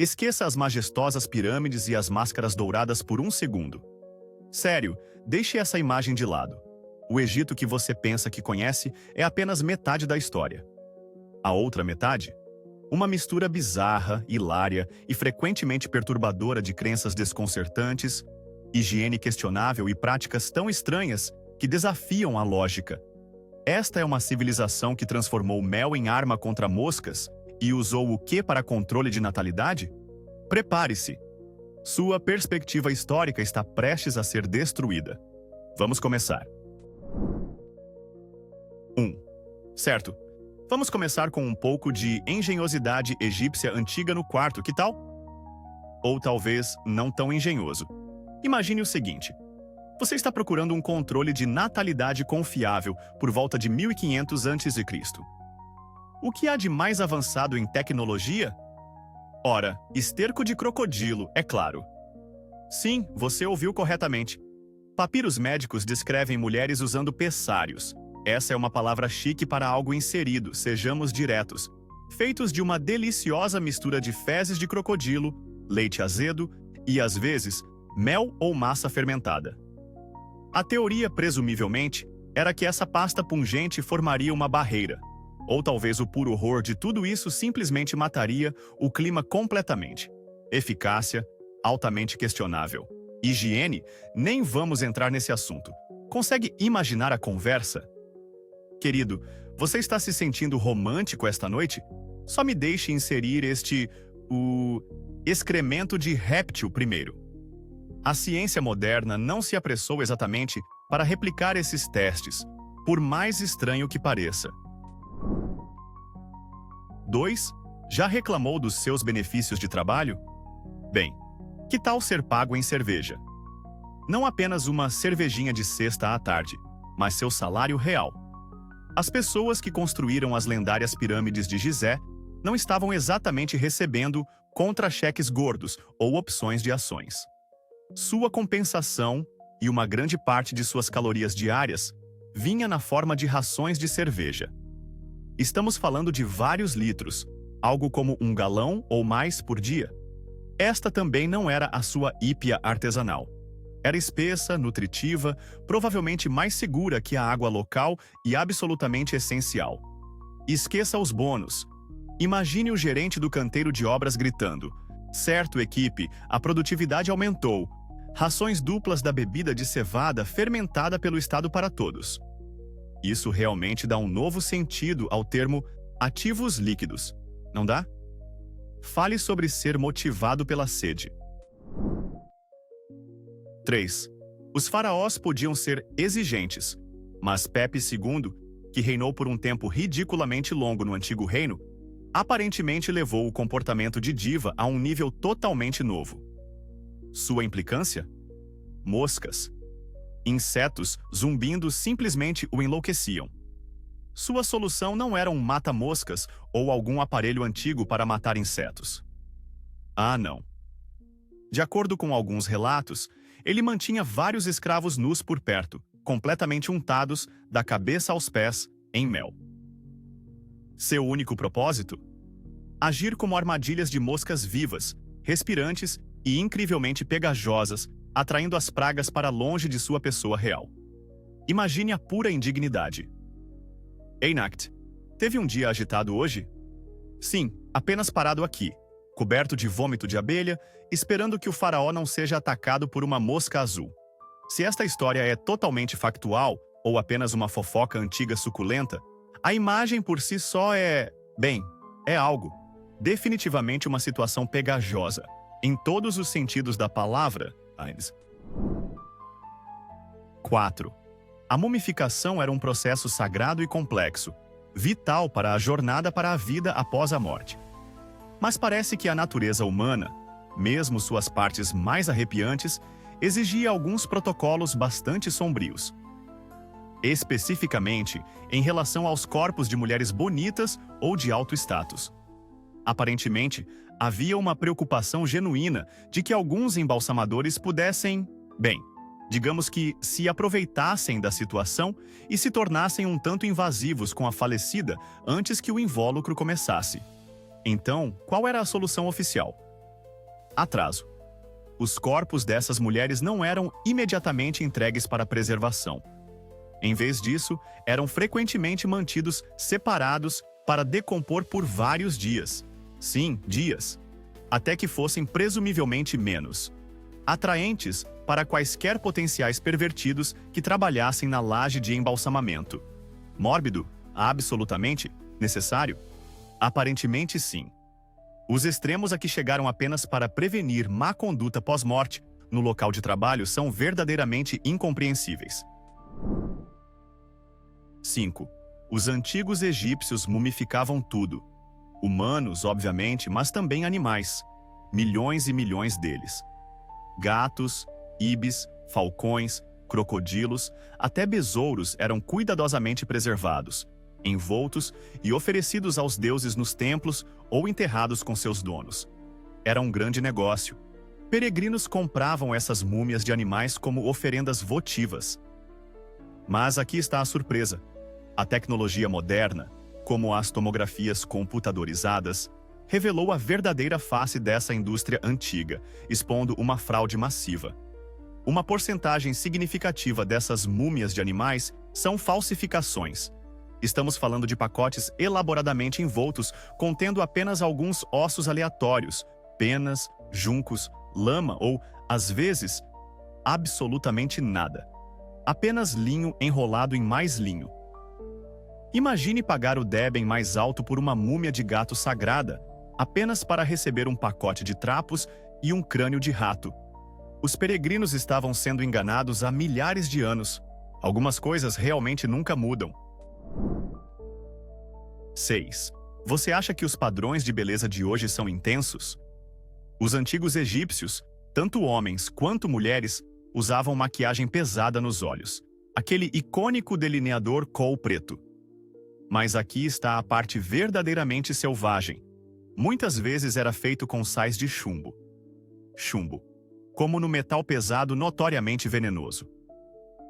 Esqueça as majestosas pirâmides e as máscaras douradas por um segundo. Sério, deixe essa imagem de lado. O Egito que você pensa que conhece é apenas metade da história. A outra metade? Uma mistura bizarra, hilária e frequentemente perturbadora de crenças desconcertantes, higiene questionável e práticas tão estranhas que desafiam a lógica. Esta é uma civilização que transformou mel em arma contra moscas e usou o que para controle de natalidade? Prepare-se! Sua perspectiva histórica está prestes a ser destruída. Vamos começar. 1. Certo. Vamos começar com um pouco de engenhosidade egípcia antiga no quarto, que tal? Ou talvez não tão engenhoso. Imagine o seguinte. Você está procurando um controle de natalidade confiável por volta de 1500 a.C. O que há de mais avançado em tecnologia? Ora, esterco de crocodilo, é claro. Sim, você ouviu corretamente. Papiros médicos descrevem mulheres usando pessários. Essa é uma palavra chique para algo inserido, sejamos diretos. Feitos de uma deliciosa mistura de fezes de crocodilo, leite azedo e, às vezes, mel ou massa fermentada. A teoria, presumivelmente, era que essa pasta pungente formaria uma barreira. Ou talvez o puro horror de tudo isso simplesmente mataria o clima completamente. Eficácia, altamente questionável. Higiene, nem vamos entrar nesse assunto. Consegue imaginar a conversa? Querido, você está se sentindo romântico esta noite? Só me deixe inserir o excremento de réptil primeiro. A ciência moderna não se apressou exatamente para replicar esses testes, por mais estranho que pareça. 2. Já reclamou dos seus benefícios de trabalho? Bem, que tal ser pago em cerveja? Não apenas uma cervejinha de sexta à tarde, mas seu salário real. As pessoas que construíram as lendárias pirâmides de Gizé não estavam exatamente recebendo contra-cheques gordos ou opções de ações. Sua compensação, e uma grande parte de suas calorias diárias, vinha na forma de rações de cerveja. Estamos falando de vários litros, algo como 1 galão ou mais por dia. Esta também não era a sua ípia artesanal. Era espessa, nutritiva, provavelmente mais segura que a água local e absolutamente essencial. Esqueça os bônus. Imagine o gerente do canteiro de obras gritando: "Certo, equipe, a produtividade aumentou. Rações duplas da bebida de cevada fermentada pelo Estado para todos." Isso realmente dá um novo sentido ao termo ativos líquidos, não dá? Fale sobre ser motivado pela sede. 3. Os faraós podiam ser exigentes, mas Pepe II, que reinou por um tempo ridiculamente longo no Antigo Reino, aparentemente levou o comportamento de diva a um nível totalmente novo. Sua implicância? Moscas. Insetos zumbindo simplesmente o enlouqueciam. Sua solução não era um mata-moscas ou algum aparelho antigo para matar insetos. Ah, não. De acordo com alguns relatos, ele mantinha vários escravos nus por perto, completamente untados, da cabeça aos pés, em mel. Seu único propósito? Agir como armadilhas de moscas vivas, respirantes e incrivelmente pegajosas, atraindo as pragas para longe de sua pessoa real. Imagine a pura indignidade. Ei, Nacht, teve um dia agitado hoje? Sim, apenas parado aqui, coberto de vômito de abelha, esperando que o faraó não seja atacado por uma mosca azul. Se esta história é totalmente factual, ou apenas uma fofoca antiga suculenta, a imagem por si só bem, é algo. Definitivamente uma situação pegajosa, em todos os sentidos da palavra. 4. A mumificação era um processo sagrado e complexo, vital para a jornada para a vida após a morte. Mas parece que a natureza humana, mesmo suas partes mais arrepiantes, exigia alguns protocolos bastante sombrios. Especificamente, em relação aos corpos de mulheres bonitas ou de alto status. Aparentemente, havia uma preocupação genuína de que alguns embalsamadores pudessem, digamos que se aproveitassem da situação e se tornassem um tanto invasivos com a falecida antes que o invólucro começasse. Então, qual era a solução oficial? Atraso. Os corpos dessas mulheres não eram imediatamente entregues para preservação. Em vez disso, eram frequentemente mantidos separados para decompor por vários dias. Sim, dias. Até que fossem presumivelmente menos atraentes para quaisquer potenciais pervertidos que trabalhassem na laje de embalsamamento. Mórbido? Absolutamente. Necessário? Aparentemente sim. Os extremos a que chegaram apenas para prevenir má conduta pós-morte no local de trabalho são verdadeiramente incompreensíveis. 5. Os antigos egípcios mumificavam tudo. Humanos, obviamente, mas também animais. Milhões e milhões deles. Gatos, ibis, falcões, crocodilos, até besouros eram cuidadosamente preservados, envoltos e oferecidos aos deuses nos templos ou enterrados com seus donos. Era um grande negócio. Peregrinos compravam essas múmias de animais como oferendas votivas. Mas aqui está a surpresa. A tecnologia moderna, como as tomografias computadorizadas, revelou a verdadeira face dessa indústria antiga, expondo uma fraude massiva. Uma porcentagem significativa dessas múmias de animais são falsificações. Estamos falando de pacotes elaboradamente envoltos, contendo apenas alguns ossos aleatórios, penas, juncos, lama ou, às vezes, absolutamente nada. Apenas linho enrolado em mais linho. Imagine pagar o débem mais alto por uma múmia de gato sagrada, apenas para receber um pacote de trapos e um crânio de rato. Os peregrinos estavam sendo enganados há milhares de anos. Algumas coisas realmente nunca mudam. 6. Você acha que os padrões de beleza de hoje são intensos? Os antigos egípcios, tanto homens quanto mulheres, usavam maquiagem pesada nos olhos. Aquele icônico delineador kohl preto. Mas aqui está a parte verdadeiramente selvagem. Muitas vezes era feito com sais de chumbo. Chumbo. Como no metal pesado notoriamente venenoso.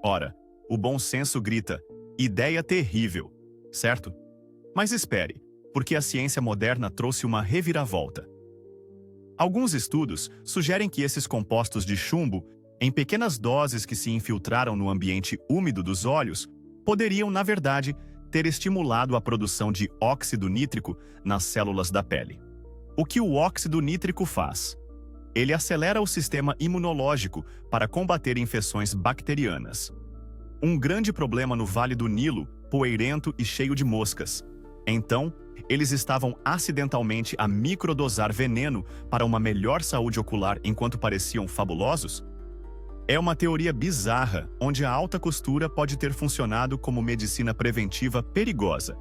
Ora, o bom senso grita, ideia terrível, certo? Mas espere, porque a ciência moderna trouxe uma reviravolta. Alguns estudos sugerem que esses compostos de chumbo, em pequenas doses que se infiltraram no ambiente úmido dos olhos, poderiam, na verdade, ter estimulado a produção de óxido nítrico nas células da pele. O que o óxido nítrico faz? Ele acelera o sistema imunológico para combater infecções bacterianas. Um grande problema no Vale do Nilo, poeirento e cheio de moscas. Então, eles estavam acidentalmente a microdosar veneno para uma melhor saúde ocular enquanto pareciam fabulosos? É uma teoria bizarra, onde a alta costura pode ter funcionado como medicina preventiva perigosa.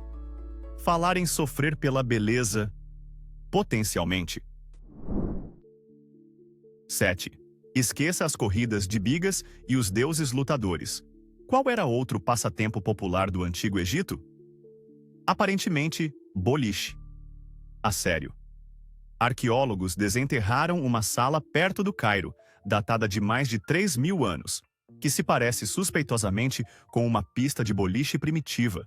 Falar em sofrer pela beleza, potencialmente. 7. Esqueça as corridas de bigas e os deuses lutadores. Qual era outro passatempo popular do Antigo Egito? Aparentemente, boliche. A sério. Arqueólogos desenterraram uma sala perto do Cairo, datada de mais de 3.000 anos, que se parece suspeitosamente com uma pista de boliche primitiva.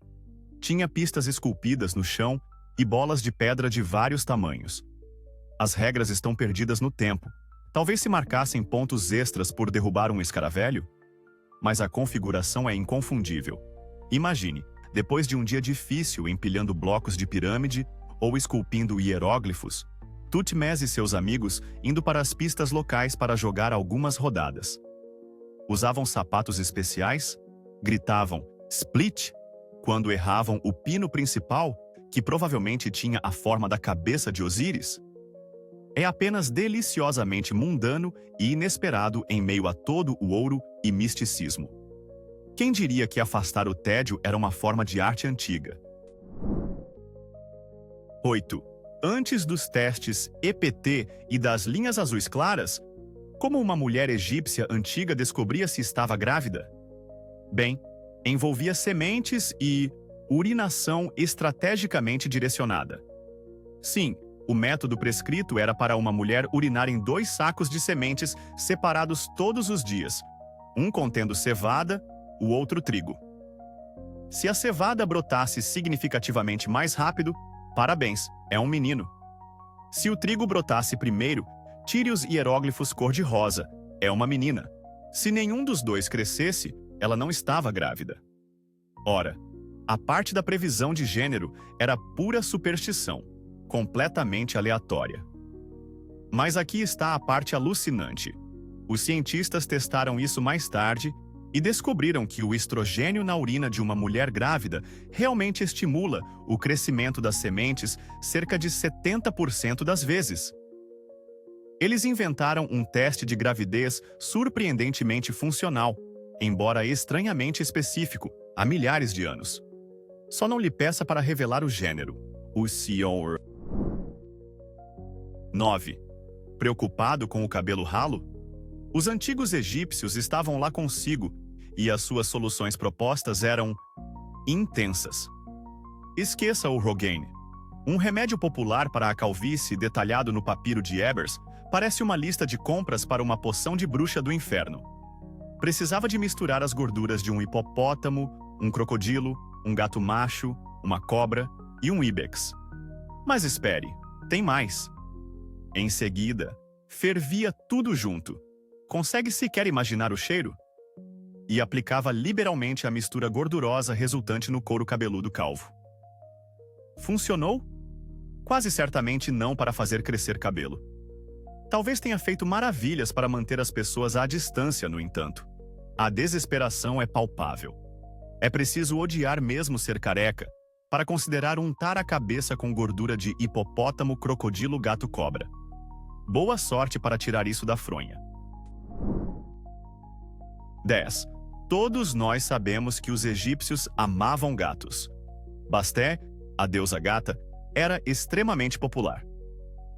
Tinha pistas esculpidas no chão e bolas de pedra de vários tamanhos. As regras estão perdidas no tempo. Talvez se marcassem pontos extras por derrubar um escaravelho? Mas a configuração é inconfundível. Imagine, depois de um dia difícil empilhando blocos de pirâmide ou esculpindo hieróglifos, Tutmés e seus amigos indo para as pistas locais para jogar algumas rodadas. Usavam sapatos especiais? Gritavam "split" quando erravam o pino principal, que provavelmente tinha a forma da cabeça de Osíris? É apenas deliciosamente mundano e inesperado em meio a todo o ouro e misticismo. Quem diria que afastar o tédio era uma forma de arte antiga? 8. Antes dos testes EPT e das linhas azuis claras, como uma mulher egípcia antiga descobria se estava grávida? Bem, envolvia sementes e urinação estrategicamente direcionada. Sim, o método prescrito era para uma mulher urinar em 2 sacos de sementes separados todos os dias, um contendo cevada, o outro trigo. Se a cevada brotasse significativamente mais rápido, parabéns, é um menino. Se o trigo brotasse primeiro, Tire os hieróglifos cor-de-rosa. É uma menina. Se nenhum dos dois crescesse, ela não estava grávida. Ora, a parte da previsão de gênero era pura superstição, completamente aleatória. Mas aqui está a parte alucinante. Os cientistas testaram isso mais tarde e descobriram que o estrogênio na urina de uma mulher grávida realmente estimula o crescimento das sementes cerca de 70% das vezes. Eles inventaram um teste de gravidez surpreendentemente funcional, embora estranhamente específico, há milhares de anos. Só não lhe peça para revelar o gênero. O Sr. 9. Preocupado com o cabelo ralo? Os antigos egípcios estavam lá consigo, e as suas soluções propostas eram intensas. Esqueça o Rogaine. Um remédio popular para a calvície detalhado no papiro de Ebers parece uma lista de compras para uma poção de bruxa do inferno. Precisava de misturar as gorduras de um hipopótamo, um crocodilo, um gato macho, uma cobra e um íbex. Mas espere, tem mais. Em seguida, fervia tudo junto. Consegue sequer imaginar o cheiro? E aplicava liberalmente a mistura gordurosa resultante no couro cabeludo calvo. Funcionou? Quase certamente não para fazer crescer cabelo. Talvez tenha feito maravilhas para manter as pessoas à distância, no entanto. A desesperação é palpável. É preciso odiar mesmo ser careca para considerar untar a cabeça com gordura de hipopótamo, crocodilo, gato, cobra. Boa sorte para tirar isso da fronha. 10. Todos nós sabemos que os egípcios amavam gatos. Basté, a deusa gata, era extremamente popular.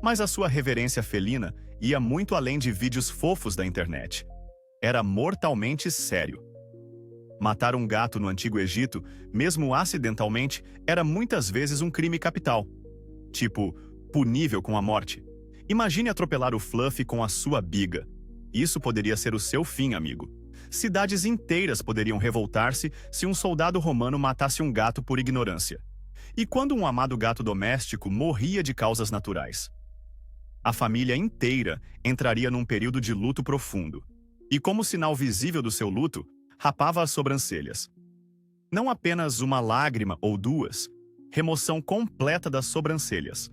Mas a sua reverência felina ia muito além de vídeos fofos da internet. Era mortalmente sério. Matar um gato no Antigo Egito, mesmo acidentalmente, era muitas vezes um crime capital. Tipo, punível com a morte. Imagine atropelar o Fluffy com a sua biga. Isso poderia ser o seu fim, amigo. Cidades inteiras poderiam revoltar-se se um soldado romano matasse um gato por ignorância. E quando um amado gato doméstico morria de causas naturais? A família inteira entraria num período de luto profundo. E como sinal visível do seu luto, rapava as sobrancelhas. Não apenas uma lágrima ou duas, remoção completa das sobrancelhas.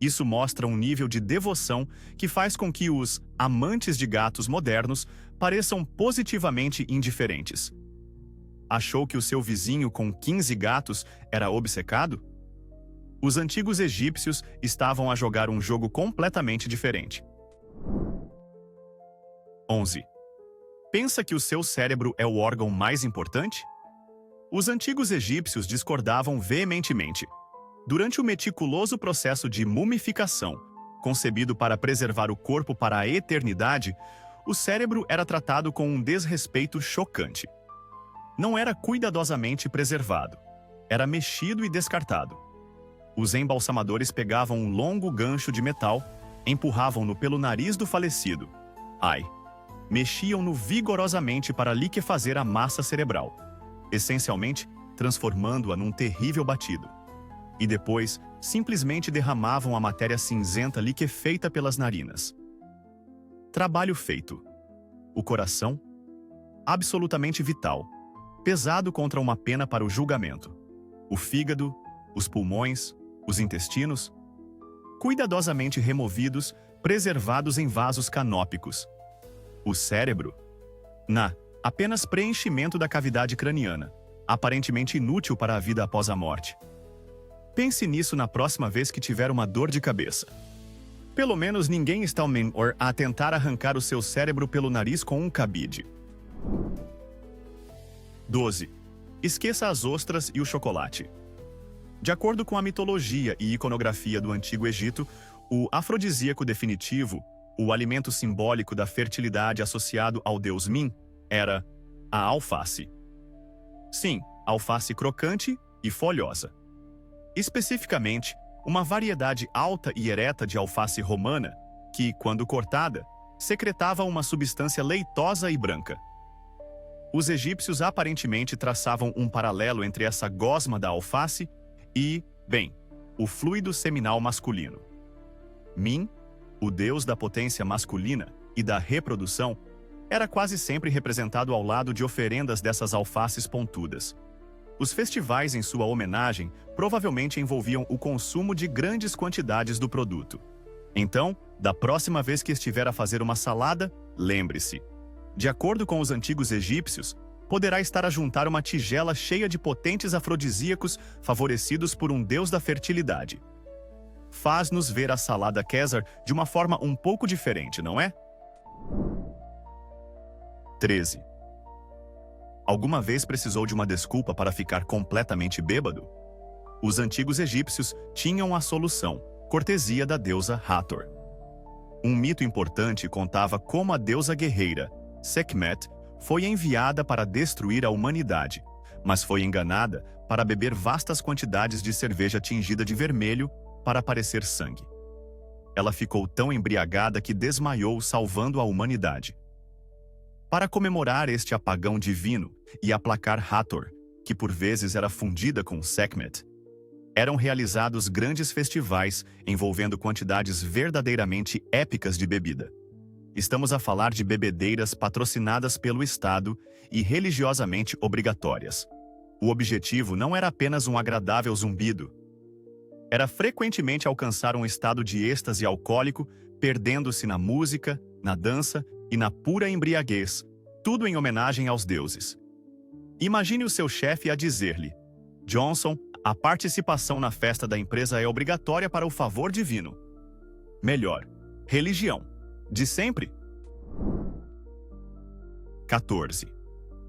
Isso mostra um nível de devoção que faz com que os amantes de gatos modernos pareçam positivamente indiferentes. Achou que o seu vizinho com 15 gatos era obcecado? Os antigos egípcios estavam a jogar um jogo completamente diferente. 11. Pensa que o seu cérebro é o órgão mais importante? Os antigos egípcios discordavam veementemente. Durante o meticuloso processo de mumificação, concebido para preservar o corpo para a eternidade, o cérebro era tratado com um desrespeito chocante. Não era cuidadosamente preservado. Era mexido e descartado. Os embalsamadores pegavam um longo gancho de metal, empurravam-no pelo nariz do falecido. Mexiam-no vigorosamente para liquefazer a massa cerebral, essencialmente transformando-a num terrível batido. E depois, simplesmente derramavam a matéria cinzenta liquefeita pelas narinas. Trabalho feito. O coração, absolutamente vital, pesado contra uma pena para o julgamento. O fígado, os pulmões, os intestinos, cuidadosamente removidos, preservados em vasos canópicos. O cérebro, apenas preenchimento da cavidade craniana, aparentemente inútil para a vida após a morte. Pense nisso na próxima vez que tiver uma dor de cabeça. Pelo menos ninguém está a tentar arrancar o seu cérebro pelo nariz com um cabide. 12. Esqueça as ostras e o chocolate. De acordo com a mitologia e iconografia do Antigo Egito, o afrodisíaco definitivo, o alimento simbólico da fertilidade associado ao deus Min, era a alface. Sim, alface crocante e folhosa. Especificamente, uma variedade alta e ereta de alface romana, que, quando cortada, secretava uma substância leitosa e branca. Os egípcios aparentemente traçavam um paralelo entre essa gosma da alface e, o fluido seminal masculino. Min, o deus da potência masculina e da reprodução, era quase sempre representado ao lado de oferendas dessas alfaces pontudas. Os festivais em sua homenagem provavelmente envolviam o consumo de grandes quantidades do produto. Então, da próxima vez que estiver a fazer uma salada, lembre-se. De acordo com os antigos egípcios, poderá estar a juntar uma tigela cheia de potentes afrodisíacos favorecidos por um deus da fertilidade. Faz-nos ver a salada Caesar de uma forma um pouco diferente, não é? 13. Alguma vez precisou de uma desculpa para ficar completamente bêbado? Os antigos egípcios tinham a solução, cortesia da deusa Hathor. Um mito importante contava como a deusa guerreira, Sekhmet, foi enviada para destruir a humanidade, mas foi enganada para beber vastas quantidades de cerveja tingida de vermelho para parecer sangue. Ela ficou tão embriagada que desmaiou, salvando a humanidade. Para comemorar este apagão divino e aplacar Hathor, que por vezes era fundida com Sekhmet, eram realizados grandes festivais envolvendo quantidades verdadeiramente épicas de bebida. Estamos a falar de bebedeiras patrocinadas pelo Estado e religiosamente obrigatórias. O objetivo não era apenas um agradável zumbido. Era frequentemente alcançar um estado de êxtase alcoólico, perdendo-se na música, na dança e na pura embriaguez, tudo em homenagem aos deuses. Imagine o seu chefe a dizer-lhe: Johnson, a participação na festa da empresa é obrigatória para o favor divino. Melhor, religião. De sempre. 14.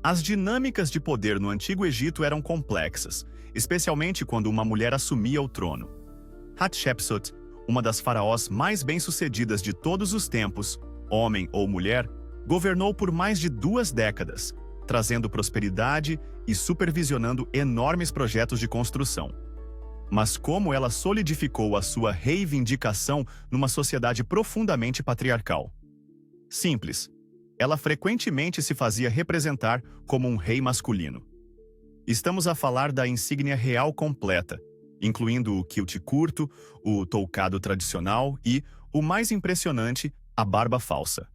As dinâmicas de poder no Antigo Egito eram complexas, especialmente quando uma mulher assumia o trono. Hatshepsut, uma das faraós mais bem-sucedidas de todos os tempos, homem ou mulher, governou por mais de 2 décadas, trazendo prosperidade e supervisionando enormes projetos de construção. Mas como ela solidificou a sua reivindicação numa sociedade profundamente patriarcal? Simples. Ela frequentemente se fazia representar como um rei masculino. Estamos a falar da insígnia real completa, incluindo o kilt curto, o toucado tradicional e, o mais impressionante, a barba falsa.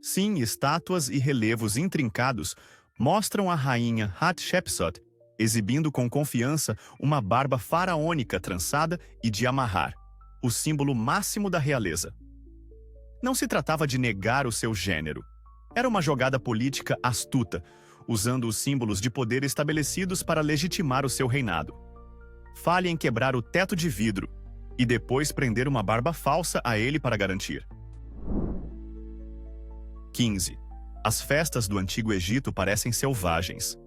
Sim, estátuas e relevos intrincados mostram a rainha Hatshepsut exibindo com confiança uma barba faraônica trançada e de amarrar, o símbolo máximo da realeza. Não se tratava de negar o seu gênero. Era uma jogada política astuta, usando os símbolos de poder estabelecidos para legitimar o seu reinado. Fale em quebrar o teto de vidro e depois prender uma barba falsa a ele para garantir. 15. As festas do Antigo Egito parecem selvagens.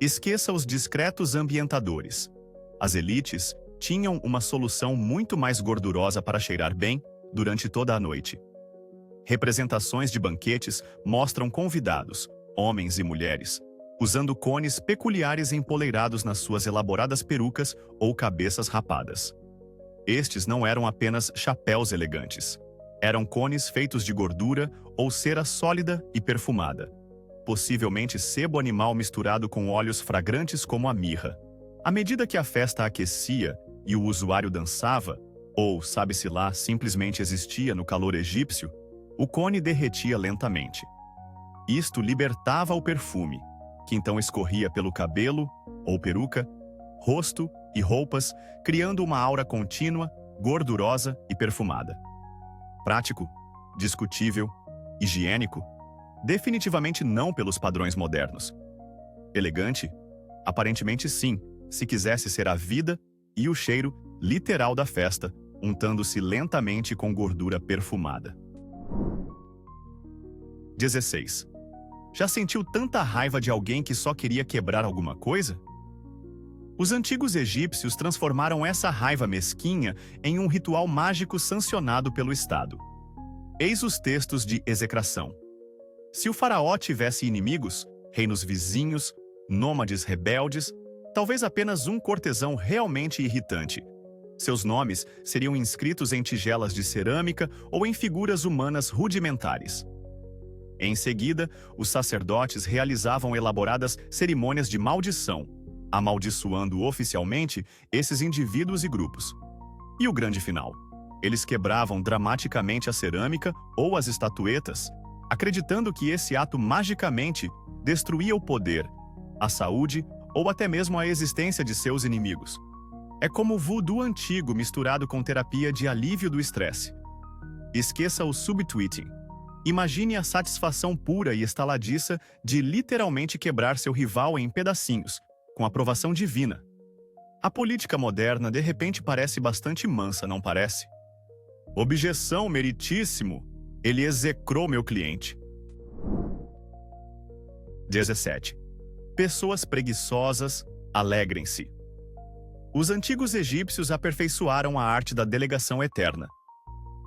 Esqueça os discretos ambientadores. As elites tinham uma solução muito mais gordurosa para cheirar bem durante toda a noite. Representações de banquetes mostram convidados, homens e mulheres, usando cones peculiares empoleirados nas suas elaboradas perucas ou cabeças rapadas. Estes não eram apenas chapéus elegantes. Eram cones feitos de gordura ou cera sólida e perfumada. Possivelmente sebo animal misturado com óleos fragrantes como a mirra. À medida que a festa aquecia e o usuário dançava, ou, sabe-se lá, simplesmente existia no calor egípcio, o cone derretia lentamente. Isto libertava o perfume, que então escorria pelo cabelo, ou peruca, rosto e roupas, criando uma aura contínua, gordurosa e perfumada. Prático, discutível, higiênico? Definitivamente não pelos padrões modernos. Elegante? Aparentemente sim, se quisesse ser a vida e o cheiro literal da festa, untando-se lentamente com gordura perfumada. 16. Já sentiu tanta raiva de alguém que só queria quebrar alguma coisa? Os antigos egípcios transformaram essa raiva mesquinha em um ritual mágico sancionado pelo Estado. Eis os textos de execração. Se o faraó tivesse inimigos, reinos vizinhos, nômades rebeldes, talvez apenas um cortesão realmente irritante. Seus nomes seriam inscritos em tigelas de cerâmica ou em figuras humanas rudimentares. Em seguida, os sacerdotes realizavam elaboradas cerimônias de maldição, amaldiçoando oficialmente esses indivíduos e grupos. E o grande final? Eles quebravam dramaticamente a cerâmica ou as estatuetas, acreditando que esse ato magicamente destruía o poder, a saúde ou até mesmo a existência de seus inimigos. É como o voodoo antigo misturado com terapia de alívio do estresse. Esqueça o subtweeting. Imagine a satisfação pura e estaladiça de literalmente quebrar seu rival em pedacinhos, com aprovação divina. A política moderna de repente parece bastante mansa, não parece? Objeção, meritíssimo! Ele execrou meu cliente. 17. Pessoas preguiçosas, alegrem-se. Os antigos egípcios aperfeiçoaram a arte da delegação eterna.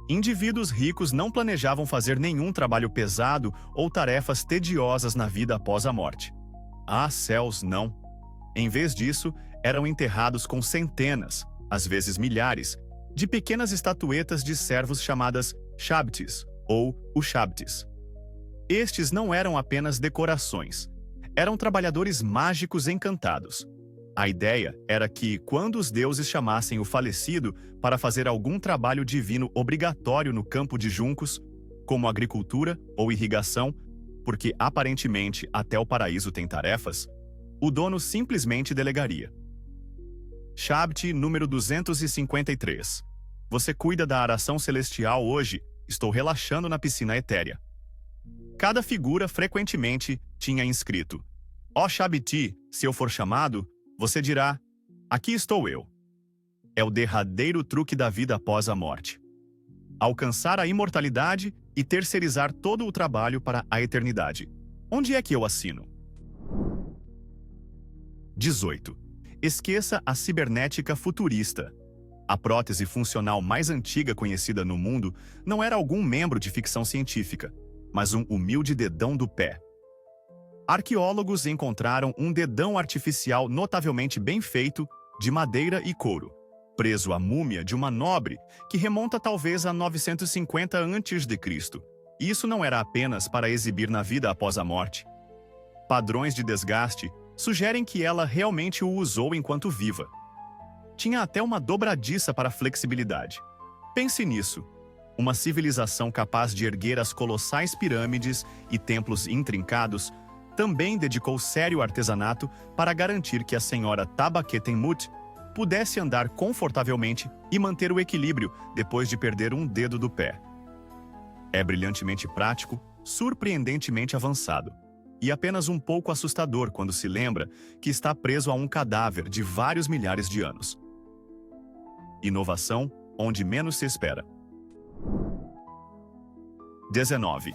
Indivíduos ricos não planejavam fazer nenhum trabalho pesado ou tarefas tediosas na vida após a morte. Ah, céus, não! Em vez disso, eram enterrados com centenas, às vezes milhares, de pequenas estatuetas de servos chamadas shabtis ou ushabtis. Estes não eram apenas decorações, eram trabalhadores mágicos encantados. A ideia era que, quando os deuses chamassem o falecido para fazer algum trabalho divino obrigatório no campo de juncos, como agricultura ou irrigação, porque aparentemente até o paraíso tem tarefas, o dono simplesmente delegaria. Shabti número 253. Você cuida da aração celestial hoje, estou relaxando na piscina etérea. Cada figura frequentemente tinha inscrito: Ó Shabti, se eu for chamado, você dirá, aqui estou eu. É o derradeiro truque da vida após a morte. Alcançar a imortalidade e terceirizar todo o trabalho para a eternidade. Onde é que eu assino? 18. Esqueça a cibernética futurista. A prótese funcional mais antiga conhecida no mundo não era algum membro de ficção científica, mas um humilde dedão do pé. Arqueólogos encontraram um dedão artificial notavelmente bem feito, de madeira e couro, preso à múmia de uma nobre que remonta talvez a 950 a.C. Isso não era apenas para exibir na vida após a morte. Padrões de desgaste sugerem que ela realmente o usou enquanto viva. Tinha até uma dobradiça para flexibilidade. Pense nisso. Uma civilização capaz de erguer as colossais pirâmides e templos intrincados também dedicou sério artesanato para garantir que a senhora Tabaquetenmut pudesse andar confortavelmente e manter o equilíbrio depois de perder um dedo do pé. É brilhantemente prático, surpreendentemente avançado, e apenas um pouco assustador quando se lembra que está preso a um cadáver de vários milhares de anos. Inovação onde menos se espera. 19.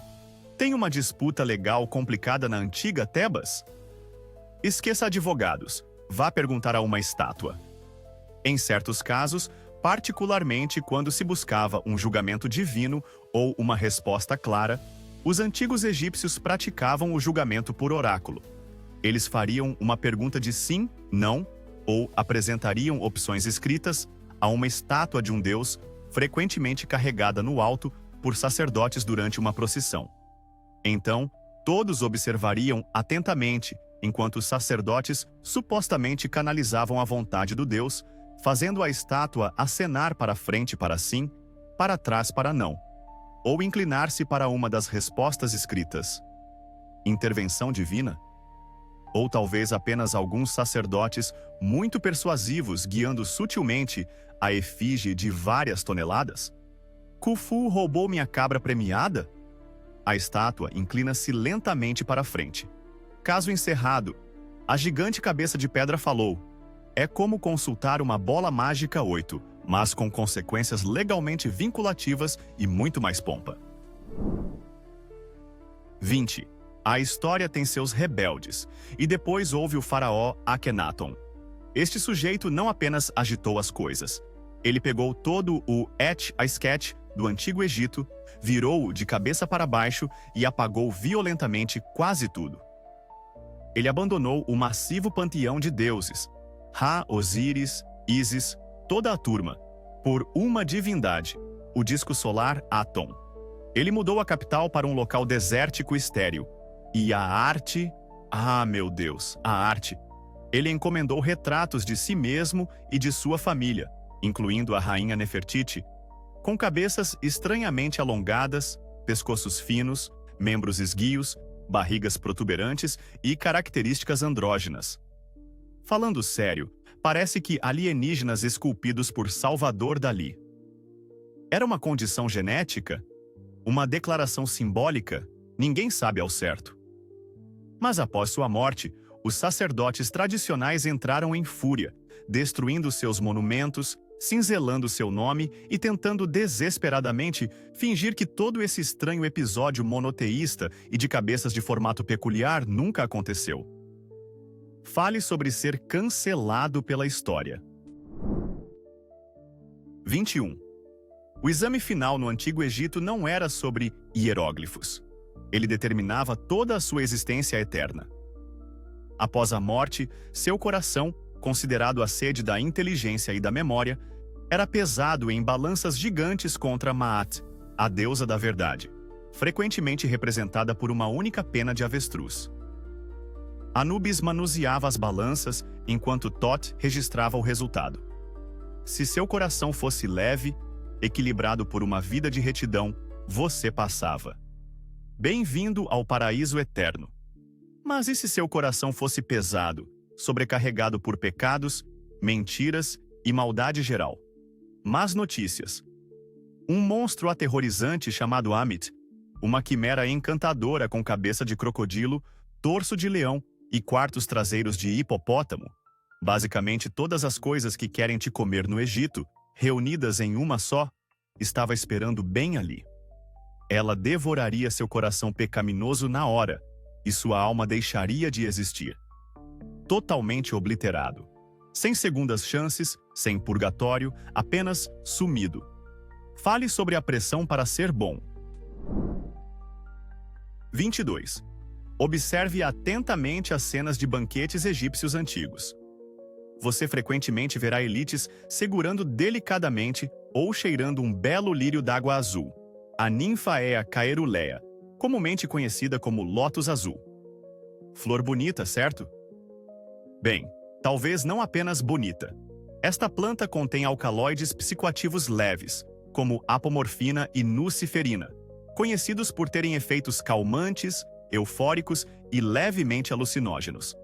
Tem uma disputa legal complicada na antiga Tebas? Esqueça advogados, vá perguntar a uma estátua. Em certos casos, particularmente quando se buscava um julgamento divino ou uma resposta clara, os antigos egípcios praticavam o julgamento por oráculo. Eles fariam uma pergunta de sim, não, ou apresentariam opções escritas a uma estátua de um deus, frequentemente carregada no alto por sacerdotes durante uma procissão. Então, todos observariam atentamente enquanto os sacerdotes supostamente canalizavam a vontade do deus, fazendo a estátua acenar para frente para sim, para trás para não, ou inclinar-se para uma das respostas escritas. Intervenção divina? Ou talvez apenas alguns sacerdotes muito persuasivos guiando sutilmente a efígie de várias toneladas? Khufu roubou minha cabra premiada? A estátua inclina-se lentamente para frente. Caso encerrado, a gigante cabeça de pedra falou: é como consultar uma bola mágica 8, mas com consequências legalmente vinculativas e muito mais pompa. 20. A história tem seus rebeldes, e depois houve o faraó Akhenaton. Este sujeito não apenas agitou as coisas. Ele pegou todo o Etch-a-Sketch do Antigo Egito, virou-o de cabeça para baixo e apagou violentamente quase tudo. Ele abandonou o massivo panteão de deuses, Ra, Osíris, Ísis, toda a turma, por uma divindade, o disco solar Aton. Ele mudou a capital para um local desértico e estéril. E a arte... Ah, meu Deus, a arte! Ele encomendou retratos de si mesmo e de sua família, incluindo a rainha Nefertiti, com cabeças estranhamente alongadas, pescoços finos, membros esguios, barrigas protuberantes e características andrógenas. Falando sério, parece que alienígenas esculpidos por Salvador Dalí. Era uma condição genética? Uma declaração simbólica? Ninguém sabe ao certo. Mas após sua morte, os sacerdotes tradicionais entraram em fúria, destruindo seus monumentos, cinzelando seu nome e tentando desesperadamente fingir que todo esse estranho episódio monoteísta e de cabeças de formato peculiar nunca aconteceu. Fale sobre ser cancelado pela história. 21. O exame final no Antigo Egito não era sobre hieróglifos. Ele determinava toda a sua existência eterna. Após a morte, seu coração, considerado a sede da inteligência e da memória, era pesado em balanças gigantes contra Maat, a deusa da verdade, frequentemente representada por uma única pena de avestruz. Anubis manuseava as balanças enquanto Thoth registrava o resultado. Se seu coração fosse leve, equilibrado por uma vida de retidão, você passava. Bem-vindo ao paraíso eterno. Mas e se seu coração fosse pesado, sobrecarregado por pecados, mentiras e maldade geral? Más notícias. Um monstro aterrorizante chamado Amit, uma quimera encantadora com cabeça de crocodilo, torso de leão e quartos traseiros de hipopótamo, basicamente todas as coisas que querem te comer no Egito, reunidas em uma só, estava esperando bem ali. Ela devoraria seu coração pecaminoso na hora, e sua alma deixaria de existir. Totalmente obliterado. Sem segundas chances, sem purgatório, apenas sumido. Fale sobre a pressão para ser bom. 22. Observe atentamente as cenas de banquetes egípcios antigos. Você frequentemente verá elites segurando delicadamente ou cheirando um belo lírio d'água azul, a Ninfaea caerulea, comumente conhecida como lótus azul. Flor bonita, certo? Bem, talvez não apenas bonita. Esta planta contém alcaloides psicoativos leves, como apomorfina e nuciferina, conhecidos por terem efeitos calmantes, eufóricos e levemente alucinógenos.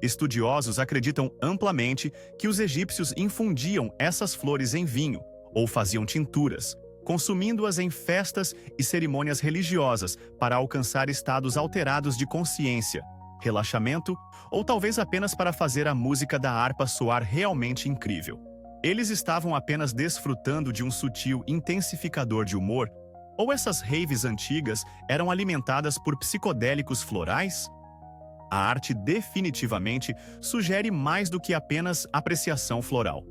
Estudiosos acreditam amplamente que os egípcios infundiam essas flores em vinho ou faziam tinturas, consumindo-as em festas e cerimônias religiosas para alcançar estados alterados de consciência, relaxamento ou talvez apenas para fazer a música da harpa soar realmente incrível. Eles estavam apenas desfrutando de um sutil intensificador de humor, ou essas raves antigas eram alimentadas por psicodélicos florais? A arte definitivamente sugere mais do que apenas apreciação floral.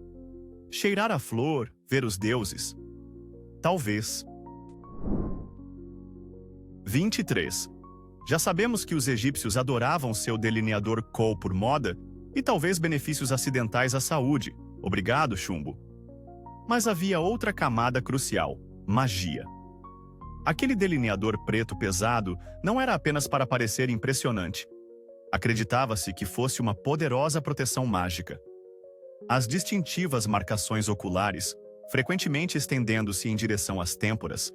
Cheirar a flor, ver os deuses. Talvez. 23. Já sabemos que os egípcios adoravam seu delineador Kohl por moda e talvez benefícios acidentais à saúde. Obrigado, chumbo. Mas havia outra camada crucial: magia. Aquele delineador preto pesado não era apenas para parecer impressionante. Acreditava-se que fosse uma poderosa proteção mágica. As distintivas marcações oculares, frequentemente estendendo-se em direção às têmporas,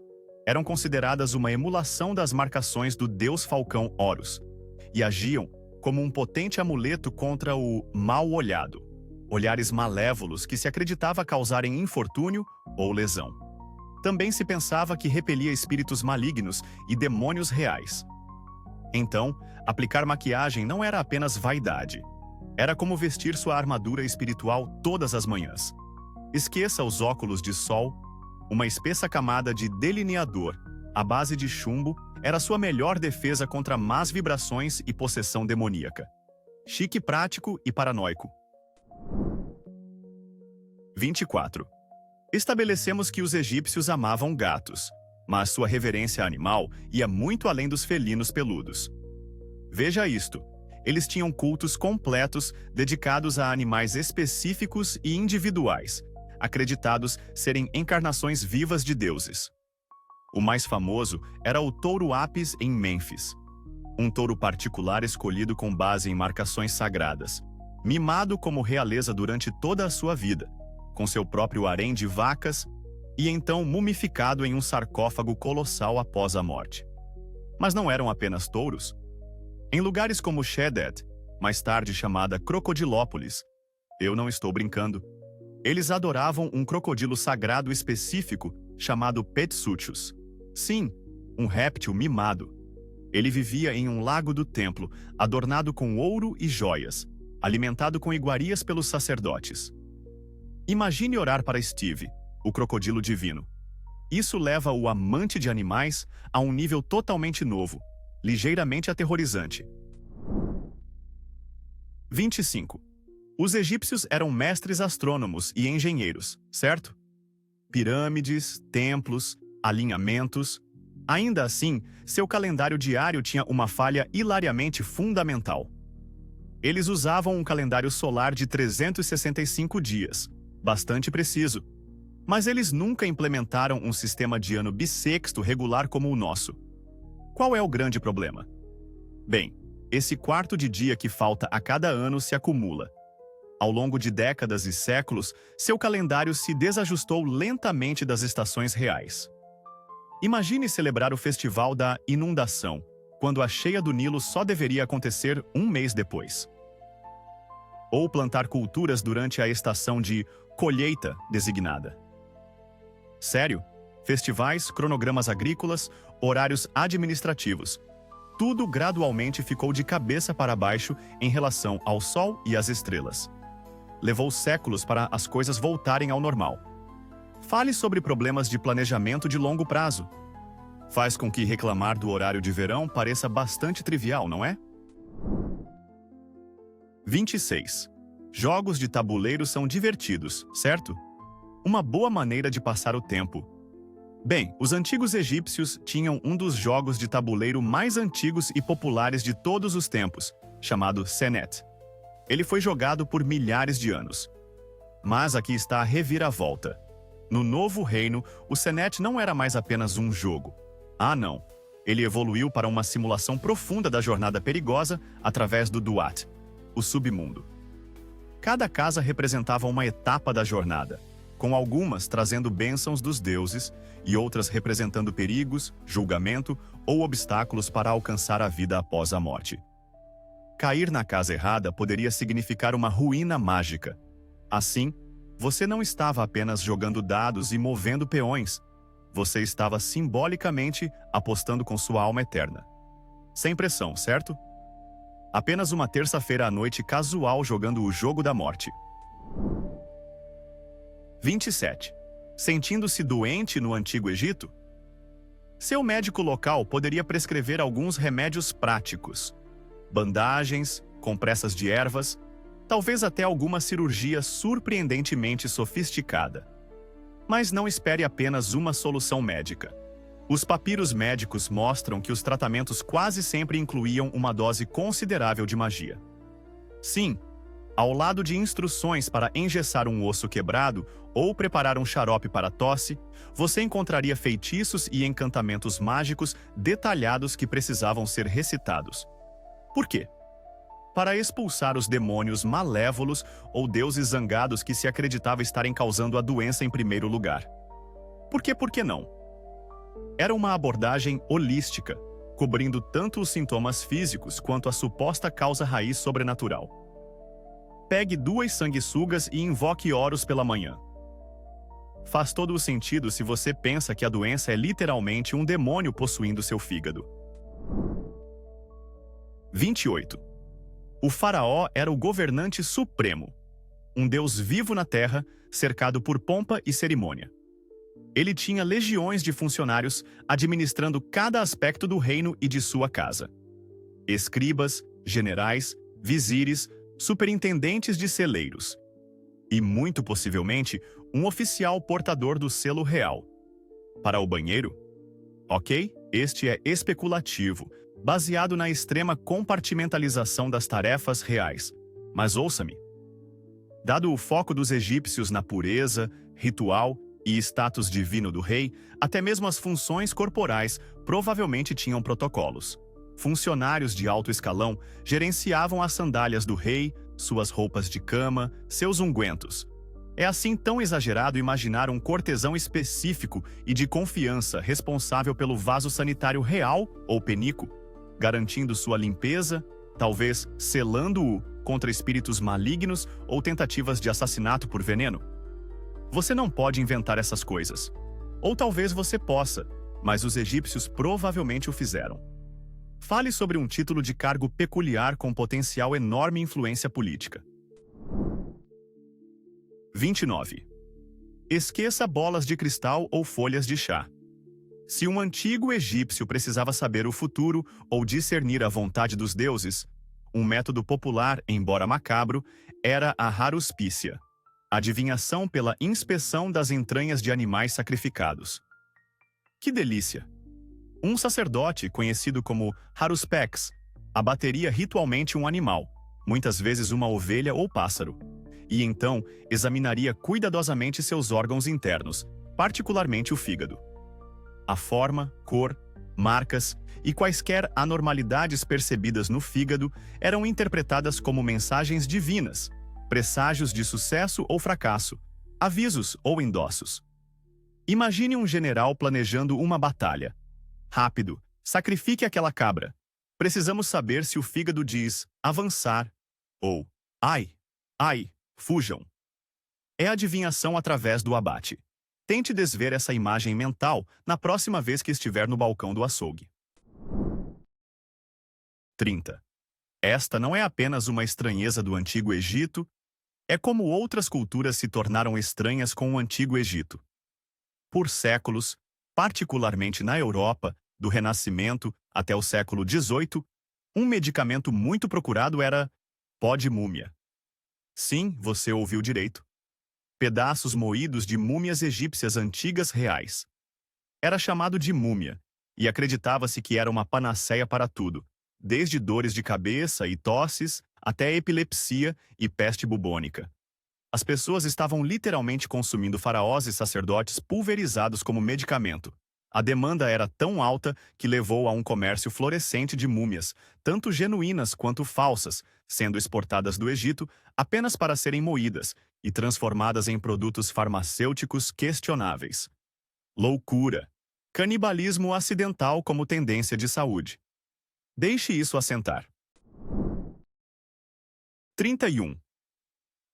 eram consideradas uma emulação das marcações do deus falcão Horus e agiam como um potente amuleto contra o mal-olhado, olhares malévolos que se acreditava causarem infortúnio ou lesão. Também se pensava que repelia espíritos malignos e demônios reais. Então, aplicar maquiagem não era apenas vaidade. Era como vestir sua armadura espiritual todas as manhãs. Esqueça os óculos de sol. Uma espessa camada de delineador, à base de chumbo, era sua melhor defesa contra más vibrações e possessão demoníaca. Chique prático e paranoico. 24. Estabelecemos que os egípcios amavam gatos, mas sua reverência animal ia muito além dos felinos peludos. Veja isto: eles tinham cultos completos dedicados a animais específicos e individuais, acreditados serem encarnações vivas de deuses. O mais famoso era o touro Apis em Mênfis, um touro particular escolhido com base em marcações sagradas, mimado como realeza durante toda a sua vida, com seu próprio harém de vacas, e então mumificado em um sarcófago colossal após a morte. Mas não eram apenas touros. Em lugares como Shedet, mais tarde chamada Crocodilópolis, eu não estou brincando, eles adoravam um crocodilo sagrado específico chamado Petsuchus. Sim, um réptil mimado. Ele vivia em um lago do templo, adornado com ouro e joias, alimentado com iguarias pelos sacerdotes. Imagine orar para Steve, o crocodilo divino. Isso leva o amante de animais a um nível totalmente novo, ligeiramente aterrorizante. 25. Os egípcios eram mestres astrônomos e engenheiros, certo? Pirâmides, templos, alinhamentos. Ainda assim, seu calendário diário tinha uma falha hilariamente fundamental. Eles usavam um calendário solar de 365 dias, bastante preciso. Mas eles nunca implementaram um sistema de ano bissexto regular como o nosso. Qual é o grande problema? Bem, esse quarto de dia que falta a cada ano se acumula. Ao longo de décadas e séculos, seu calendário se desajustou lentamente das estações reais. Imagine celebrar o festival da inundação, quando a cheia do Nilo só deveria acontecer um mês depois. Ou plantar culturas durante a estação de colheita designada. Sério? Festivais, cronogramas agrícolas, horários administrativos. Tudo gradualmente ficou de cabeça para baixo em relação ao Sol e às estrelas. Levou séculos para as coisas voltarem ao normal. Fale sobre problemas de planejamento de longo prazo. Faz com que reclamar do horário de verão pareça bastante trivial, não é? 26. Jogos de tabuleiro são divertidos, certo? Uma boa maneira de passar o tempo. Bem, os antigos egípcios tinham um dos jogos de tabuleiro mais antigos e populares de todos os tempos, chamado Senet. Ele foi jogado por milhares de anos. Mas aqui está a reviravolta. No novo reino, o Senet não era mais apenas um jogo. Ah, não. Ele evoluiu para uma simulação profunda da jornada perigosa através do Duat, o submundo. Cada casa representava uma etapa da jornada, com algumas trazendo bênçãos dos deuses e outras representando perigos, julgamento ou obstáculos para alcançar a vida após a morte. Cair na casa errada poderia significar uma ruína mágica. Assim, você não estava apenas jogando dados e movendo peões. Você estava simbolicamente apostando com sua alma eterna. Sem pressão, certo? Apenas uma terça-feira à noite casual jogando o jogo da morte. 27. Sentindo-se doente no Antigo Egito? Seu médico local poderia prescrever alguns remédios práticos. Bandagens, compressas de ervas, talvez até alguma cirurgia surpreendentemente sofisticada. Mas não espere apenas uma solução médica. Os papiros médicos mostram que os tratamentos quase sempre incluíam uma dose considerável de magia. Sim, ao lado de instruções para engessar um osso quebrado ou preparar um xarope para tosse, você encontraria feitiços e encantamentos mágicos detalhados que precisavam ser recitados. Por quê? Para expulsar os demônios malévolos ou deuses zangados que se acreditava estarem causando a doença em primeiro lugar. Por que não? Era uma abordagem holística, cobrindo tanto os sintomas físicos quanto a suposta causa raiz sobrenatural. Pegue 2 sanguessugas e invoque Horus pela manhã. Faz todo o sentido se você pensa que a doença é literalmente um demônio possuindo seu fígado. 28. O faraó era o governante supremo, um deus vivo na terra, cercado por pompa e cerimônia. Ele tinha legiões de funcionários administrando cada aspecto do reino e de sua casa. Escribas, generais, vizires, superintendentes de celeiros. E, muito possivelmente, um oficial portador do selo real. Para o banheiro? Ok, este é especulativo, baseado na extrema compartimentalização das tarefas reais. Mas ouça-me. Dado o foco dos egípcios na pureza, ritual e status divino do rei, até mesmo as funções corporais provavelmente tinham protocolos. Funcionários de alto escalão gerenciavam as sandálias do rei, suas roupas de cama, seus ungüentos. É assim tão exagerado imaginar um cortesão específico e de confiança responsável pelo vaso sanitário real ou penico, garantindo sua limpeza, talvez selando-o contra espíritos malignos ou tentativas de assassinato por veneno. Você não pode inventar essas coisas. Ou talvez você possa, mas os egípcios provavelmente o fizeram. Fale sobre um título de cargo peculiar com potencial enorme influência política. 29. Esqueça bolas de cristal ou folhas de chá. Se um antigo egípcio precisava saber o futuro ou discernir a vontade dos deuses, um método popular, embora macabro, era a haruspícia, adivinhação pela inspeção das entranhas de animais sacrificados. Que delícia! Um sacerdote, conhecido como haruspex, abateria ritualmente um animal, muitas vezes uma ovelha ou pássaro, e então examinaria cuidadosamente seus órgãos internos, particularmente o fígado. A forma, cor, marcas e quaisquer anormalidades percebidas no fígado eram interpretadas como mensagens divinas, presságios de sucesso ou fracasso, avisos ou endossos. Imagine um general planejando uma batalha. Rápido, sacrifique aquela cabra. Precisamos saber se o fígado diz avançar ou ai, ai, fujam. É adivinhação através do abate. Tente desver essa imagem mental na próxima vez que estiver no balcão do açougue. 30. Esta não é apenas uma estranheza do Antigo Egito, é como outras culturas se tornaram estranhas com o Antigo Egito. Por séculos, particularmente na Europa, do Renascimento até o século XVIII, um medicamento muito procurado era pó de múmia. Sim, você ouviu direito. Pedaços moídos de múmias egípcias antigas reais. Era chamado de múmia, e acreditava-se que era uma panaceia para tudo, desde dores de cabeça e tosses até epilepsia e peste bubônica. As pessoas estavam literalmente consumindo faraós e sacerdotes pulverizados como medicamento. A demanda era tão alta que levou a um comércio florescente de múmias, tanto genuínas quanto falsas, sendo exportadas do Egito apenas para serem moídas e transformadas em produtos farmacêuticos questionáveis. Loucura! Canibalismo acidental como tendência de saúde. Deixe isso assentar. 31.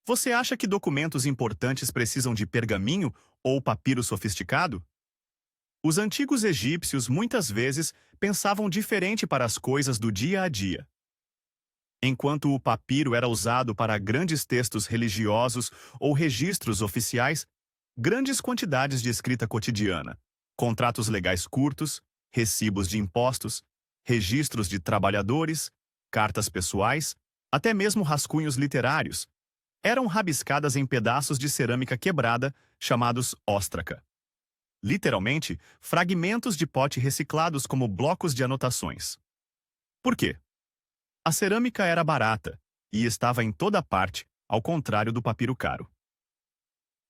Você acha que documentos importantes precisam de pergaminho ou papiro sofisticado? Os antigos egípcios muitas vezes pensavam diferente para as coisas do dia a dia. Enquanto o papiro era usado para grandes textos religiosos ou registros oficiais, grandes quantidades de escrita cotidiana, contratos legais curtos, recibos de impostos, registros de trabalhadores, cartas pessoais, até mesmo rascunhos literários, eram rabiscadas em pedaços de cerâmica quebrada, chamados óstraca. Literalmente, fragmentos de pote reciclados como blocos de anotações. Por quê? A cerâmica era barata e estava em toda parte, ao contrário do papiro caro.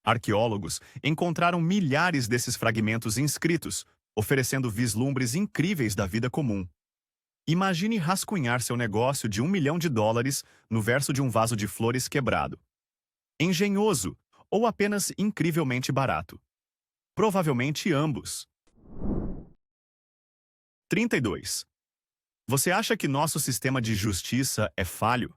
Arqueólogos encontraram milhares desses fragmentos inscritos, oferecendo vislumbres incríveis da vida comum. Imagine rascunhar seu negócio de $1 milhão no verso de um vaso de flores quebrado. Engenhoso ou apenas incrivelmente barato? Provavelmente ambos. 32. Você acha que nosso sistema de justiça é falho?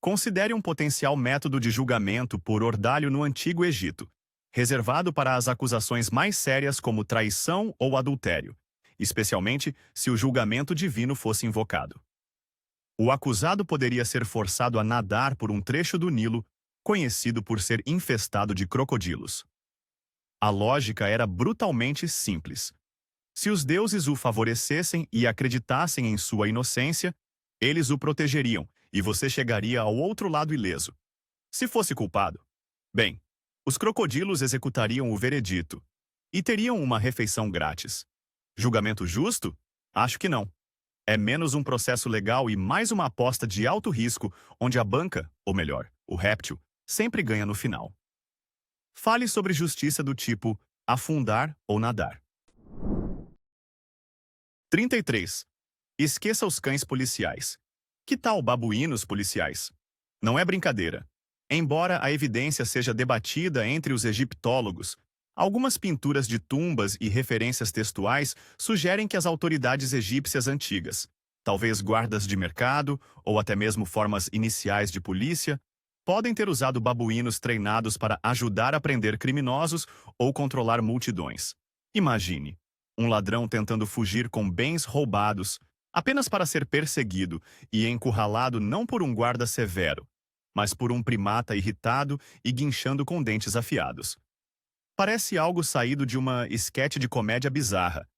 Considere um potencial método de julgamento por ordalho no Antigo Egito, reservado para as acusações mais sérias como traição ou adultério, especialmente se o julgamento divino fosse invocado. O acusado poderia ser forçado a nadar por um trecho do Nilo, conhecido por ser infestado de crocodilos. A lógica era brutalmente simples. Se os deuses o favorecessem e acreditassem em sua inocência, eles o protegeriam e você chegaria ao outro lado ileso. Se fosse culpado, bem, os crocodilos executariam o veredito e teriam uma refeição grátis. Julgamento justo? Acho que não. É menos um processo legal e mais uma aposta de alto risco, onde a banca, ou melhor, o réptil, sempre ganha no final. Fale sobre justiça do tipo afundar ou nadar. 33. Esqueça os cães policiais. Que tal babuínos policiais? Não é brincadeira. Embora a evidência seja debatida entre os egiptólogos, algumas pinturas de tumbas e referências textuais sugerem que as autoridades egípcias antigas, talvez guardas de mercado ou até mesmo formas iniciais de polícia, podem ter usado babuínos treinados para ajudar a prender criminosos ou controlar multidões. Imagine, um ladrão tentando fugir com bens roubados, apenas para ser perseguido e encurralado não por um guarda severo, mas por um primata irritado e guinchando com dentes afiados. Parece algo saído de uma esquete de comédia bizarra,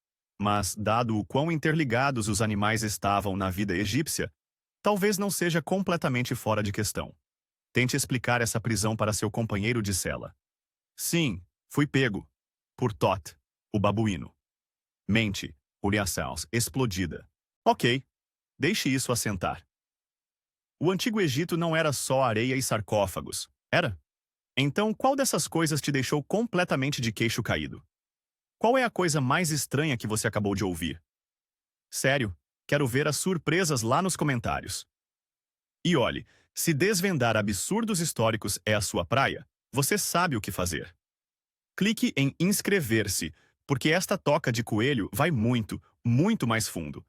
mas, dado o quão interligados os animais estavam na vida egípcia, talvez não seja completamente fora de questão. Tente explicar essa prisão para seu companheiro de cela. Sim, fui pego. Por Tot, o babuíno. Mente, Uriaçaus, explodida. Ok, deixe isso assentar. O Antigo Egito não era só areia e sarcófagos, era? Então, qual dessas coisas te deixou completamente de queixo caído? Qual é a coisa mais estranha que você acabou de ouvir? Sério, quero ver as surpresas lá nos comentários. E olhe, se desvendar absurdos históricos é a sua praia, você sabe o que fazer. Clique em inscrever-se, porque esta toca de coelho vai muito, muito mais fundo.